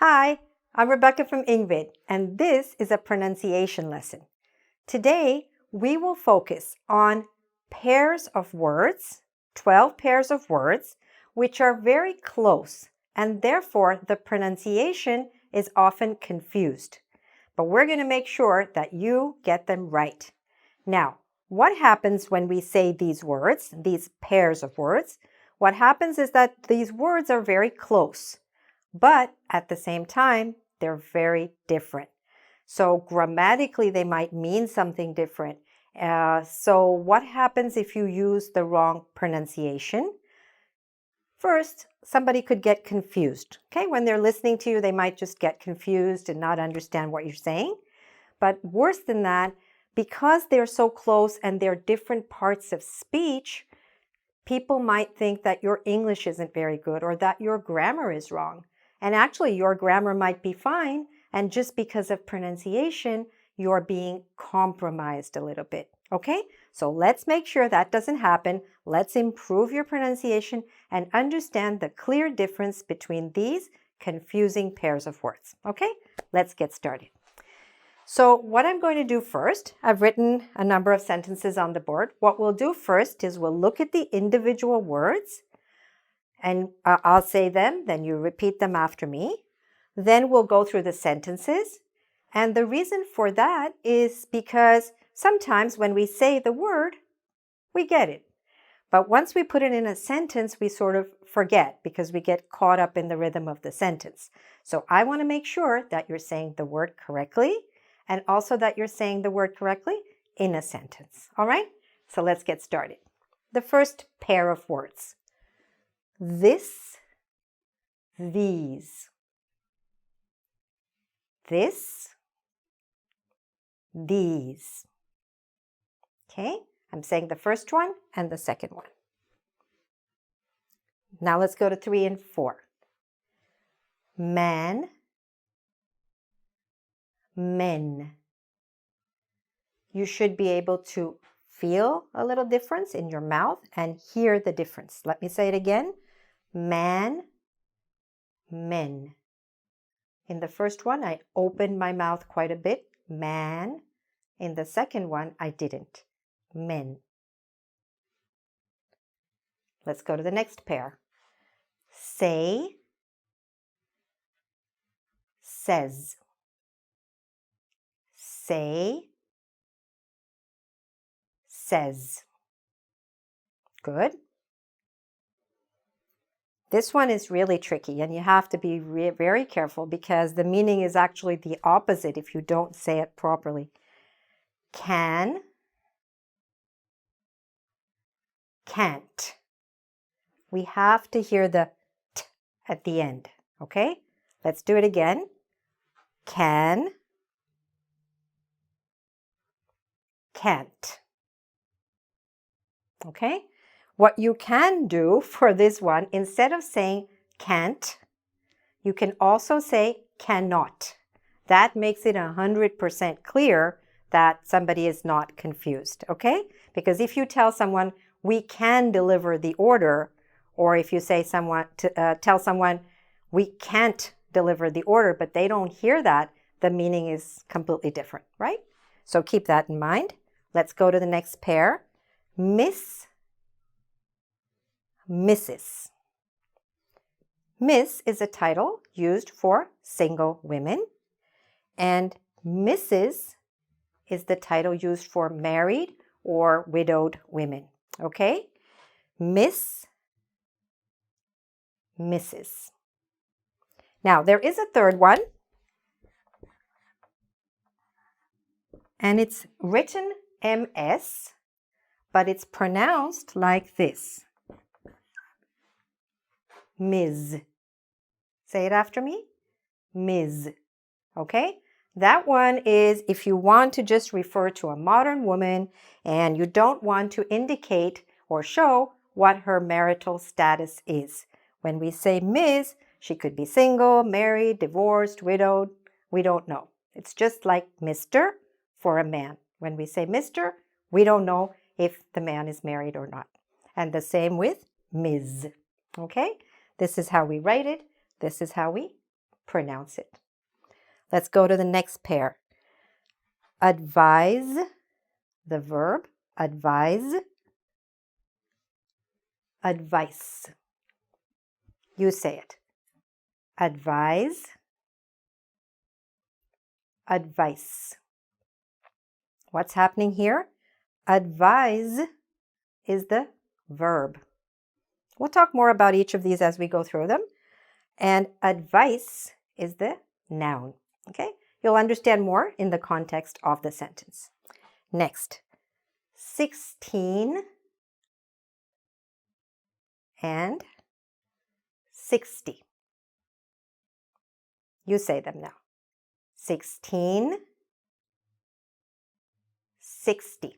Hi, I'm Rebecca from engVid, and this is a pronunciation lesson. Today, we will focus on pairs of words, 12 pairs of words, which are very close, and therefore the pronunciation is often confused. But we're going to make sure that you get them right. Now, what happens when we say these words, these pairs of words? What happens is that these words are very close, but at the same time, they're very different. So grammatically, they might mean something different. So what happens if you use the wrong pronunciation? First, somebody could get confused. Okay, when they're listening to you, they might just get confused and not understand what you're saying. But worse than that, because they're so close and they're different parts of speech, people might think that your English isn't very good or that your grammar is wrong. And actually, your grammar might be fine, and just because of pronunciation, you're being compromised a little bit. Okay? So let's make sure that doesn't happen. Let's improve your pronunciation and understand the clear difference between these confusing pairs of words. Okay? Let's get started. So what I'm going to do first, I've written a number of sentences on the board. What we'll do first is we'll look at the individual words, and I'll say them, then you repeat them after me. Then we'll go through the sentences. And the reason for that is because sometimes when we say the word, we get it. But once we put it in a sentence, we sort of forget because we get caught up in the rhythm of the sentence. So I want to make sure that you're saying the word correctly, and also that you're saying the word correctly in a sentence. All right? So let's get started. The first pair of words. This, these. This, these. Okay? I'm saying the first one and the second one. Now let's go to 3 and 4. Man, men. You should be able to feel a little difference in your mouth and hear the difference. Let me say it again. Man, men. In the first one, I opened my mouth quite a bit. Man. In the second one, I didn't. Men. Let's go to the next pair. Say, says. Say, says. Good. This one is really tricky, and you have to be very careful because the meaning is actually the opposite if you don't say it properly. Can, can't. We have to hear the t at the end, okay? Let's do it again. Can, can't. Okay? What you can do for this one, instead of saying can't, you can also say cannot. That makes it 100% clear that somebody is not confused, okay? Because if you tell someone, we can deliver the order, or if you say tell someone, we can't deliver the order, but they don't hear that, the meaning is completely different, right? So keep that in mind. Let's go to the next pair. Miss, Mrs. Miss is a title used for single women, and Mrs. is the title used for married or widowed women, okay? Miss, Mrs. Now, there is a third one, and it's written MS, but it's pronounced like this. Ms. Say it after me. Ms. Okay? That one is if you want to just refer to a modern woman and you don't want to indicate or show what her marital status is. When we say Ms., she could be single, married, divorced, widowed. We don't know. It's just like Mr. for a man. When we say Mr., we don't know if the man is married or not. And the same with Ms. Okay? This is how we write it. This is how we pronounce it. Let's go to the next pair. Advise, the verb, advise, advice. You say it. Advise, advice. What's happening here? Advise is the verb. We'll talk more about each of these as we go through them. And advice is the noun. Okay? You'll understand more in the context of the sentence. Next, 16 and 60. You say them now. 16, 60.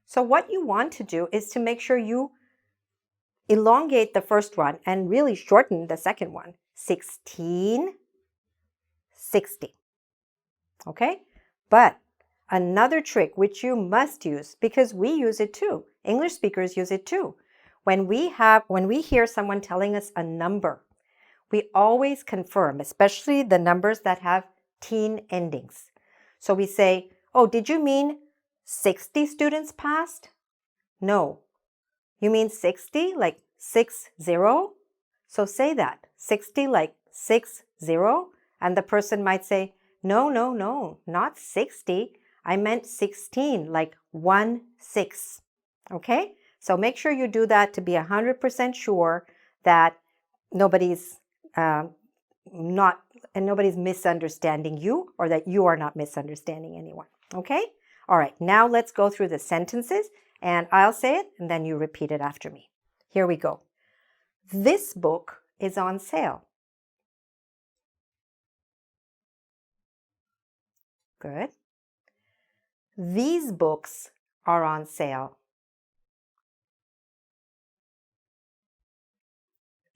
So what you want to do is to make sure you elongate the first one and really shorten the second one. 16, 60. Okay? But another trick which you must use, because we use it too. English speakers use it too. When we hear someone telling us a number, we always confirm, especially the numbers that have teen endings. So we say, oh, did you mean 60 students passed? No. You mean 60 like 60? So say that, 60 like 60. And the person might say, no, not 60. I meant 16 like 16. Okay? So make sure you do that to be 100% sure that nobody's misunderstanding you, or that you are not misunderstanding anyone. Okay? All right, now let's go through the sentences, and I'll say it and then you repeat it after me. Here we go. This book is on sale. Good. These books are on sale.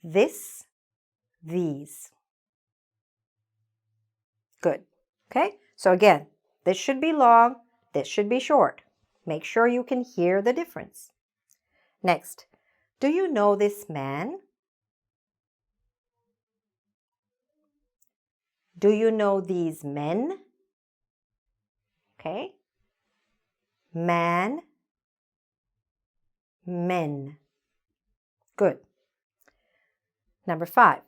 This, these. Good. Okay, so again, this should be long, this should be short. Make sure you can hear the difference. Next, do you know this man? Do you know these men? Okay. Man, men. Good. Number 5.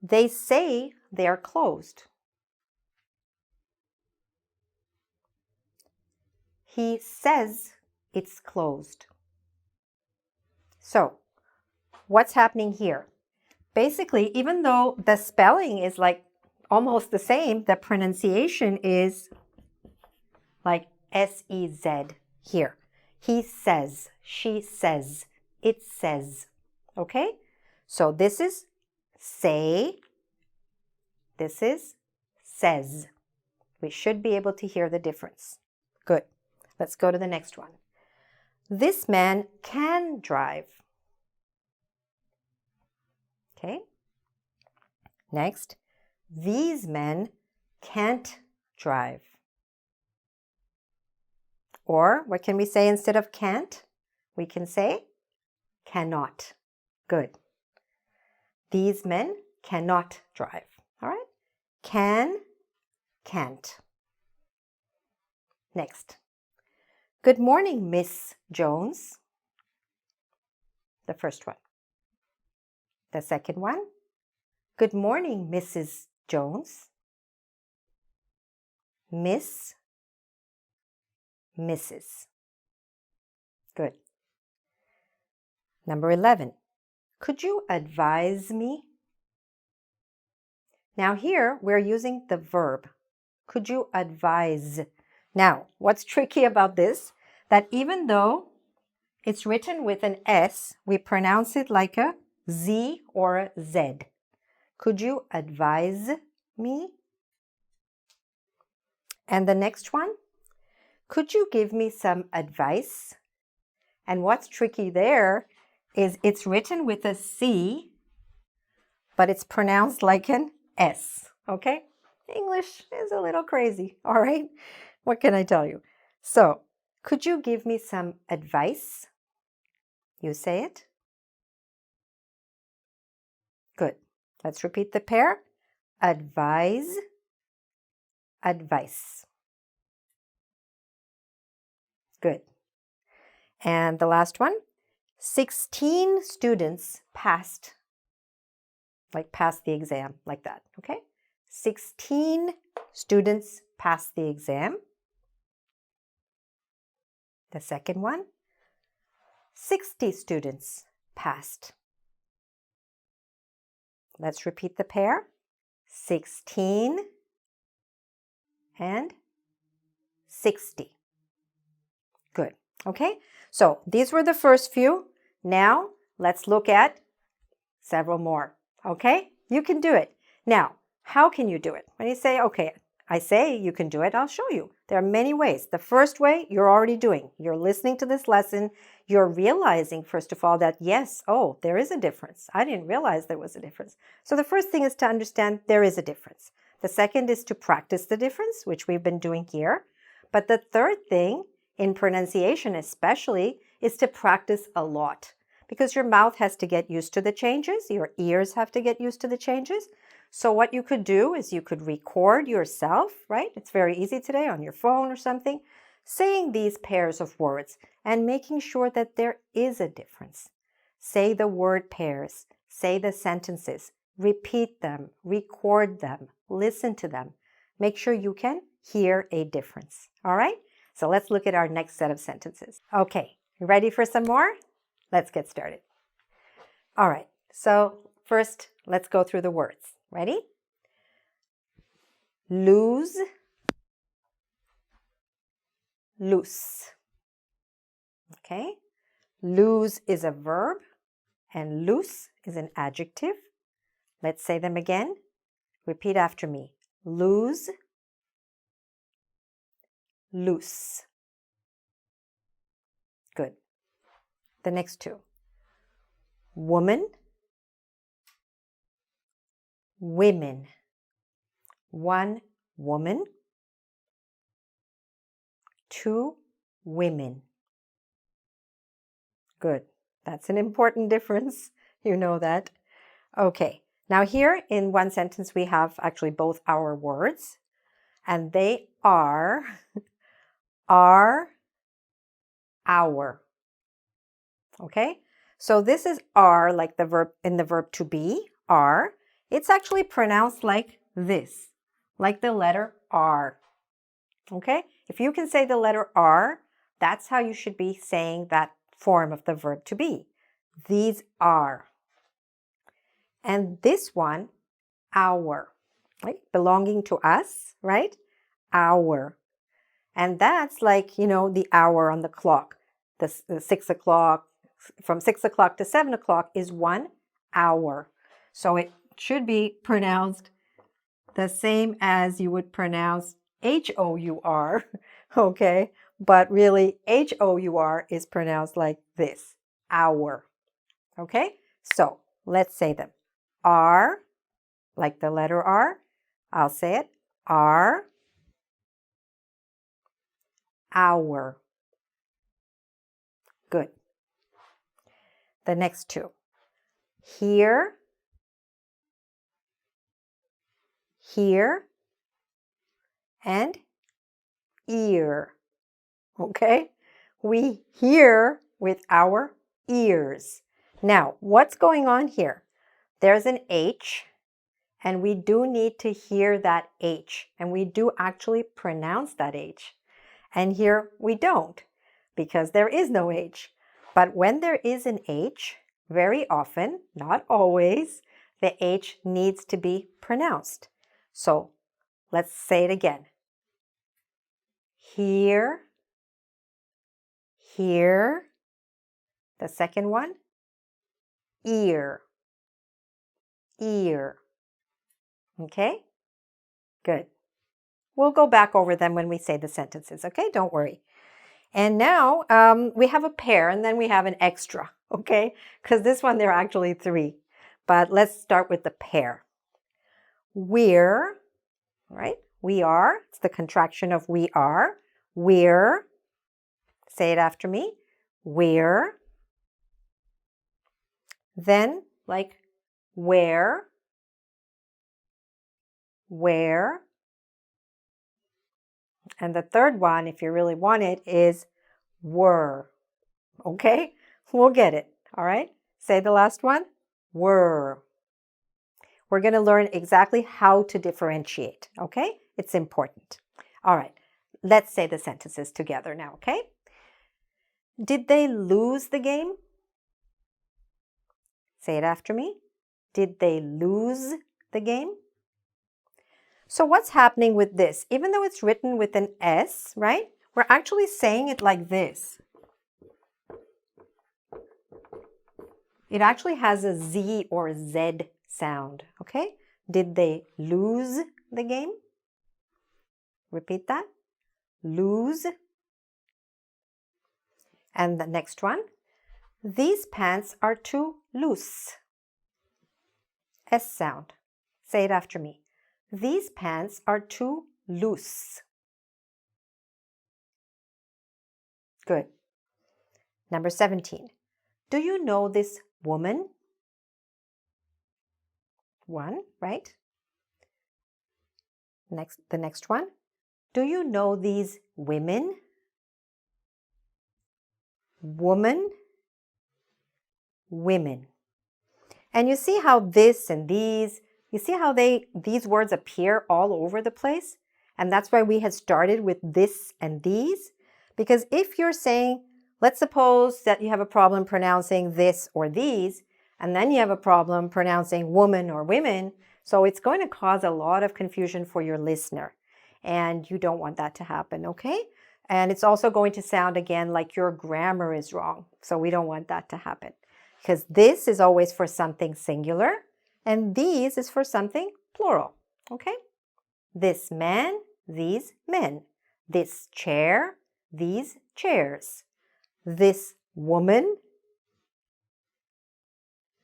They say they are closed. He says it's closed. So, what's happening here? Basically, even though the spelling is like almost the same, the pronunciation is like S-E-Z here. He says, she says, it says. Okay? So this is say, this is says. We should be able to hear the difference. Good. Let's go to the next one. This man can drive. Okay. Next, these men can't drive. Or what can we say instead of can't? We can say cannot. Good. These men cannot drive. All right? Can, can't. Next. Good morning, Miss Jones. The first one. The second one. Good morning, Mrs. Jones. Miss, Mrs. Good. Number 11. Could you advise me? Now here we're using the verb. Could you advise? Now, what's tricky about this? That even though it's written with an S, we pronounce it like a Z or a Z. Could you advise me? And the next one, could you give me some advice? And what's tricky there is it's written with a C, but it's pronounced like an S, okay? English is a little crazy, all right? What can I tell you? So, could you give me some advice? You say it. Good. Let's repeat the pair. advise, advice. Good. And the last one, 16 students passed, like passed the exam, like that, okay? 16 students passed the exam. The second one, 60 students passed. Let's repeat the pair. 16 and 60. Good. Okay, so these were the first few. Now let's look at several more. Okay, you can do it. Now, how can you do it? When you say, okay, I say you can do it, I'll show you. There are many ways. The first way you're already doing. You're listening to this lesson. You're realizing, first of all, that yes, oh, there is a difference. I didn't realize there was a difference. So the first thing is to understand there is a difference. The second is to practice the difference, which we've been doing here. But the third thing, in pronunciation especially, is to practice a lot. Because your mouth has to get used to the changes. Your ears have to get used to the changes. So what you could do is you could record yourself, right? It's very easy today on your phone or something, saying these pairs of words and making sure that there is a difference. Say the word pairs, say the sentences, repeat them, record them, listen to them. Make sure you can hear a difference. All right? So let's look at our next set of sentences. Okay, you ready for some more? Let's get started. All right, so first let's go through the words. Ready? Lose, loose. Okay, lose is a verb and loose is an adjective. Let's say them again. Repeat after me. Lose, loose. Good. The next two. Woman, women. One woman, two women. Good. That's an important difference. You know that. Okay. Now here in one sentence we have actually both our words, and they are our. Okay? So this is are, like the verb in the verb to be, are. It's actually pronounced like this, like the letter R. Okay? If you can say the letter R, that's how you should be saying that form of the verb to be. These are. And this one, our, right? Belonging to us, right? Our. And that's like, you know, the hour on the clock. The 6 o'clock, from 6 o'clock to 7 o'clock is 1 hour. So it should be pronounced the same as you would pronounce H-O-U-R, okay? But really, H-O-U-R is pronounced like this, hour, okay? So let's say them. R, like the letter R. I'll say it. R, hour. Good. The next two. Here, and ear. Okay? We hear with our ears. Now, what's going on here? There's an H, and we do need to hear that H, and we do actually pronounce that H. And here we don't, because there is no H. But when there is an H, very often, not always, the H needs to be pronounced. So let's say it again. Here. The second one, ear. Okay? Good. We'll go back over them when we say the sentences, okay? Don't worry. And now we have a pair and then we have an extra, okay? Because this one, there are actually three. But let's start with the pair. We're, right? We are. It's the contraction of we are. We're. Say it after me. We're. Then, like, where. where. And the third one, if you really want it, is were. Okay? We'll get it. All right? Say the last one. Were. We're going to learn exactly how to differentiate. Okay? It's important. All right. Let's say the sentences together now. Okay? Did they lose the game? Say it after me. Did they lose the game? So what's happening with this? Even though it's written with an S, right? We're actually saying it like this. It actually has a Z or Z sound, okay? Did they lose the game? Repeat that. Lose. And the next one. These pants are too loose. S sound. Say it after me. These pants are too loose. Good. Number 17. Do you know this woman? One, right? The next one. Do you know these women? Woman, women. And you see how this and these, you see how these words appear all over the place? And that's why we had started with this and these. Because if you're saying, let's suppose that you have a problem pronouncing this or these, and then you have a problem pronouncing woman or women, so it's going to cause a lot of confusion for your listener. And you don't want that to happen, okay? And it's also going to sound again like your grammar is wrong. So we don't want that to happen. Because this is always for something singular, and these is for something plural, okay? This man, these men. This chair, these chairs. This woman,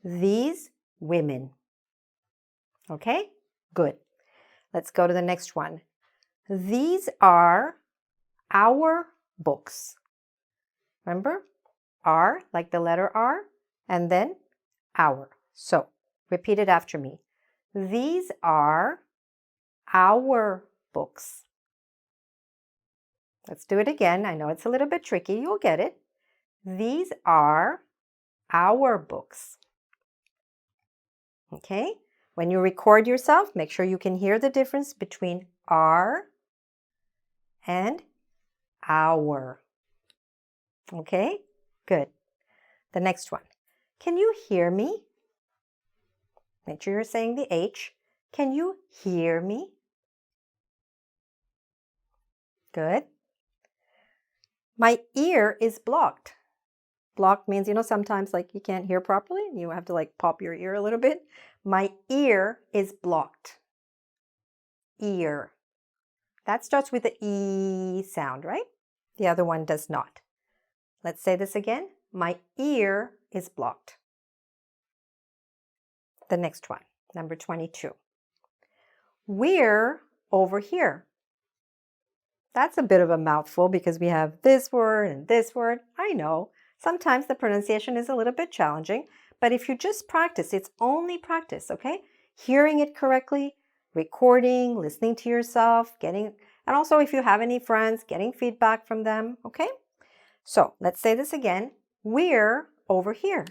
these women. Okay? Good. Let's go to the next one. These are our books. Remember? R, like the letter R, and then our. So, repeat it after me. These are our books. Let's do it again. I know it's a little bit tricky. You'll get it. These are our books. Okay? When you record yourself, make sure you can hear the difference between are and our. Okay? Good. The next one. Can you hear me? Make sure you're saying the H. Can you hear me? Good. My ear is blocked. Blocked means, sometimes like you can't hear properly and you have to like pop your ear a little bit. My ear is blocked. Ear. That starts with the E sound, right? The other one does not. Let's say this again. My ear is blocked. The next one, number 22. We're over here. That's a bit of a mouthful because we have this word and this word. I know. Sometimes the pronunciation is a little bit challenging, but if you just practice, it's only practice, okay? Hearing it correctly, recording, listening to yourself, and also if you have any friends, getting feedback from them, okay? So let's say this again. We're over here.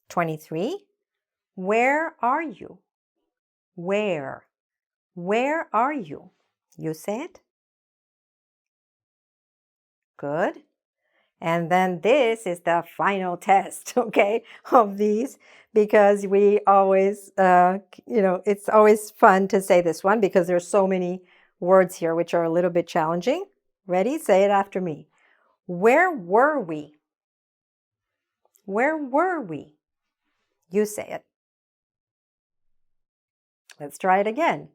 23. Where are you? Where? Where are you? You say it. Good. And then this is the final test, okay, of these, because we always, it's always fun to say this one because there's so many words here which are a little bit challenging. Ready? Say it after me. Where were we? Where were we? You say it. Let's try it again.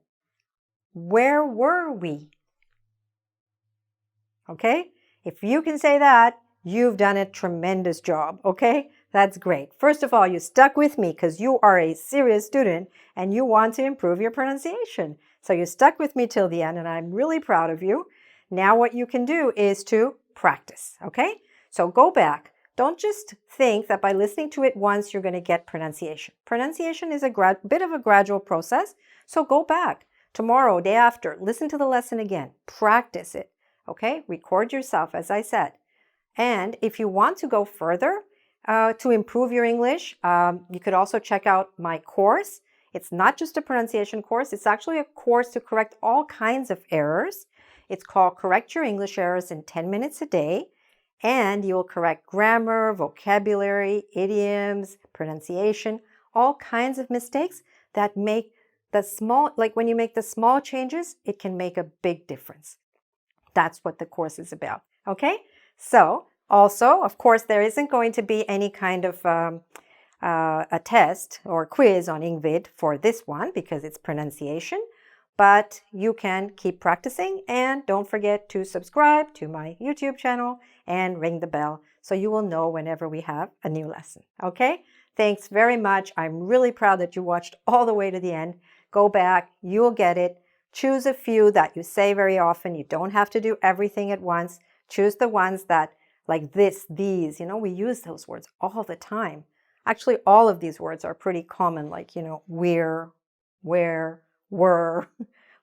Where were we? Okay? If you can say that, you've done a tremendous job, okay? That's great. First of all, you stuck with me because you are a serious student and you want to improve your pronunciation. So you stuck with me till the end and I'm really proud of you. Now what you can do is to practice, okay? So go back, don't just think that by listening to it once you're going to get pronunciation. Pronunciation is a bit of a gradual process, so go back tomorrow, day after, listen to the lesson again, practice it, okay? Record yourself, as I said. And if you want to go further to improve your English, you could also check out my course. It's not just a pronunciation course, it's actually a course to correct all kinds of errors. It's called Correct Your English Errors in 10 Minutes a Day. And you will correct grammar, vocabulary, idioms, pronunciation, all kinds of mistakes that make the small, like when you make the small changes, it can make a big difference. That's what the course is about, okay? So, also, of course, there isn't going to be any kind of a test or quiz on engVid for this one because it's pronunciation, but you can keep practicing and don't forget to subscribe to my YouTube channel and ring the bell so you will know whenever we have a new lesson, okay? Thanks very much. I'm really proud that you watched all the way to the end. Go back, you'll get it. Choose a few that you say very often. You don't have to do everything at once. Choose the ones that, like this, these, we use those words all the time. Actually, all of these words are pretty common, like, we're, where, were,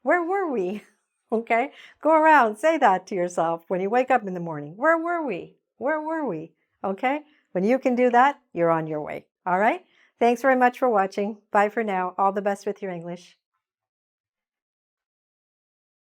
where were we? Okay? Go around, say that to yourself when you wake up in the morning. Where were we? Where were we? Okay? When you can do that, you're on your way. All right? Thanks very much for watching. Bye for now. All the best with your English.